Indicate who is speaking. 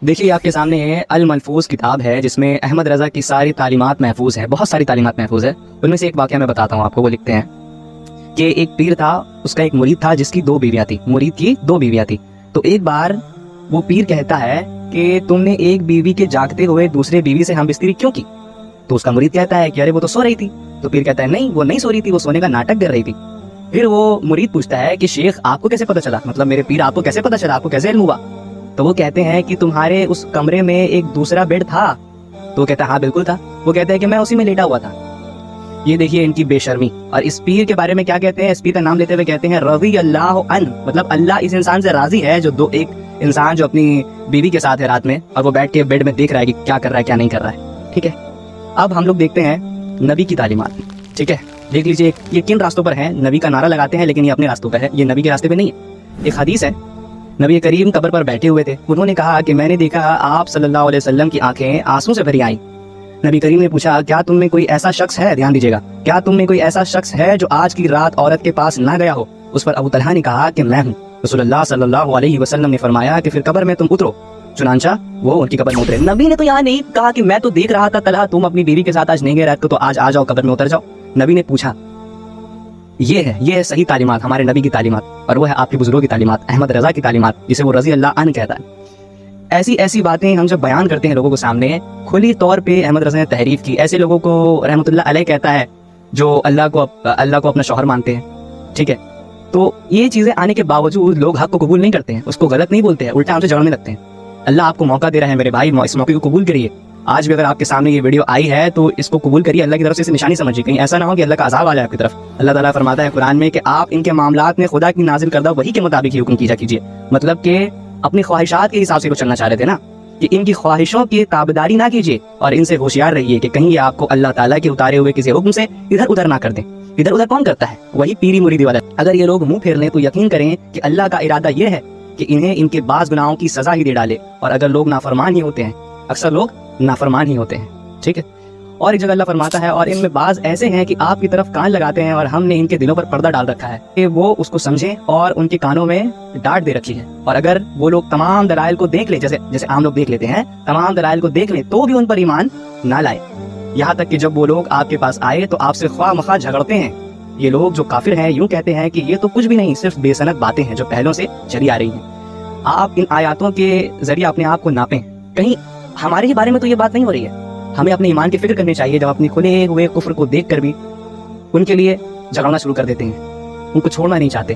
Speaker 1: دیکھیے آپ کے سامنے الملفوظ کتاب ہے جس میں احمد رضا کی ساری تعلیمات محفوظ ہے، بہت ساری تعلیمات محفوظ ہے۔ ان میں سے ایک واقعہ میں بتاتا ہوں آپ کو۔ وہ لکھتے ہیں کہ ایک پیر تھا، اس کا ایک مرید تھا جس کی 2 بیویاں تھیں، مرید کی 2 بیویاں تھیں۔ تو ایک بار وہ پیر کہتا ہے کہ تم نے ایک بیوی کے جاگتے ہوئے دوسرے بیوی سے ہم بستری کیوں کی؟ تو اس کا مرید کہتا ہے کہ ارے وہ تو سو رہی تھی۔ تو پیر کہتا ہے نہیں، وہ نہیں سو رہی تھی، وہ سونے کا ناٹک کر رہی تھی۔ پھر وہ مرید پوچھتا ہے کہ شیخ آپ کو کیسے پتہ چلا، مطلب میرے پیر آپ کو کیسے پتہ چلا، آپ کو کیسے علم ہوا؟ تو وہ کہتے ہیں کہ تمہارے اس کمرے میں ایک دوسرا بیڈ تھا؟ تو وہ کہتا ہے ہاں بالکل تھا۔ وہ کہتا ہے کہ میں اسی میں لیٹا ہوا تھا۔ یہ دیکھیے ان کی بے شرمی۔ اور اس پیر کے بارے میں کیا کہتے ہیں؟ اس پیر کا نام لیتے ہوئے کہتے ہیں رضی اللہ عنہ، مطلب اللہ اس انسان سے راضی ہے جو ایک انسان جو اپنی بیوی کے ساتھ ہے رات میں اور وہ بیٹھ کے بیڈ میں دیکھ رہا ہے کہ کیا کر رہا ہے کیا نہیں کر رہا ہے۔ ٹھیک ہے، اب ہم لوگ دیکھتے ہیں نبی کی تعلیمات۔ ٹھیک ہے، دیکھ لیجیے یہ کن راستوں پر ہیں۔ نبی کا نعرہ لگاتے ہیں لیکن یہ اپنے راستوں پر ہے، یہ نبی کے راستے پہ نہیں ہے۔ ایک حدیث ہے، نبی کریم قبر پر بیٹھے ہوئے تھے، انہوں نے کہا کہ میں نے دیکھا آپ صلی اللہ علیہ وسلم کی آنکھیں آنسو سے بھری آئیں۔ نبی کریم نے پوچھا کیا تم میں کوئی ایسا شخص ہے، دھیان دیجیے گا، کیا تم میں کوئی ایسا شخص ہے جو آج کی رات عورت کے پاس نہ گیا ہو؟ اس پر ابو طلحہ نے کہا کہ میں ہوں۔ رسول اللہ صلی اللہ علیہ وسلم نے فرمایا کہ پھر قبر میں تم اترو۔ چنانچہ وہ ان کی قبر میں اترے۔ نبی نے تو یہاں نہیں کہا کہ میں تو دیکھ رہا تھا طلحہ تم اپنی بیوی کے ساتھ آج نہیں گئے رات کو، تو آج آ جاؤ قبر میں اتر جاؤ۔ نبی نے پوچھا۔ یہ ہے صحیح تعلیمات، ہمارے نبی کی تعلیمات، اور وہ ہے آپ کے بزرگوں کی تعلیمات، احمد رضا کی تعلیمات، جسے وہ رضی اللہ عنہ کہتا ہے۔ ایسی باتیں ہم جب بیان کرتے ہیں لوگوں کو سامنے، کھلی طور پہ احمد رضا نے تحریف کی۔ ایسے لوگوں کو رحمۃ اللہ علیہ کہتا ہے جو اللہ کو اپنا شوہر مانتے ہیں۔ ٹھیک ہے، تو یہ چیزیں آنے کے باوجود لوگ حق کو قبول نہیں کرتے ہیں، اس کو غلط نہیں بولتے ہیں، الٹا ہم سے جھگڑنے لگتے ہیں۔ اللہ آپ کو موقع دے رہا ہے میرے بھائی، اس موقع کو قبول کریے۔ آج بھی اگر آپ کے سامنے یہ ویڈیو آئی ہے تو اس کو قبول کریے، اللہ کی طرف سے اسے نشانی سمجھیے، کہیں ایسا نہ ہو کہ اللہ کا عذاب آ جائے آپ کی طرف۔ اللہ تعالیٰ فرماتا ہے قرآن میں کہ آپ ان کے معاملات میں خدا کی نازل کردہ وحی کے مطابق ہی حکم کیا کیجیے، مطلب کہ اپنی خواہشات کے حساب سے وہ چلنا چاہ رہے تھے نا، کہ ان کی خواہشوں کی تابعداری نہ کیجیے، اور ان سے ہوشیار رہیے کہ کہیں یہ آپ کو اللہ تعالیٰ کے اتارے ہوئے کسی حکم سے ادھر ادھر نہ کر دیں۔ ادھر ادھر کون کرتا ہے؟ وہی پیری مریدی والا۔ اگر یہ لوگ منہ پھیر لیں تو یقین کریں کہ اللہ کا ارادہ یہ ہے کہ انہیں ان کے بعض گناہوں کی سزا ہی دے ڈالے، اور اگر لوگ نافرمان ہی ہوتے ہیں، اکثر لوگ نافرمان ہی ہوتے ہیں۔ ٹھیک ہے، اور ایک جگہ اللہ فرماتا ہے اور ان میں بعض ایسے ہیں کہ آپ کی طرف کان لگاتے ہیں اور ہم نے ان کے دلوں پر پردہ ڈال رکھا ہے کہ وہ اس کو سمجھیں، اور ان کے کانوں میں ڈانٹ دے رکھی ہے، اور اگر وہ لوگ تمام دلائل کو دیکھ لیں، جیسے عام لوگ دیکھ لیتے ہیں، تمام دلائل کو دیکھ لیں تو بھی ان پر ایمان نہ لائے، یہاں تک کہ جب وہ لوگ آپ کے پاس آئے تو آپ سے خواہ مخواہ جھگڑتے ہیں۔ یہ لوگ جو کافر ہیں یوں کہتے ہیں کہ یہ تو کچھ بھی نہیں، صرف بے سند باتیں ہیں جو پہلوں سے چلی آ رہی ہیں۔ آپ ان آیاتوں کے ذریعے اپنے آپ کو ناپیں، کہیں ہمارے ہی بارے میں تو یہ بات نہیں ہو رہی ہے۔ ہمیں اپنے ایمان کی فکر کرنی چاہیے جب اپنے کھلے ہوئے کفر کو دیکھ کر بھی ان کے لیے جھگڑنا شروع کر دیتے ہیں، ان کو چھوڑنا نہیں چاہتے۔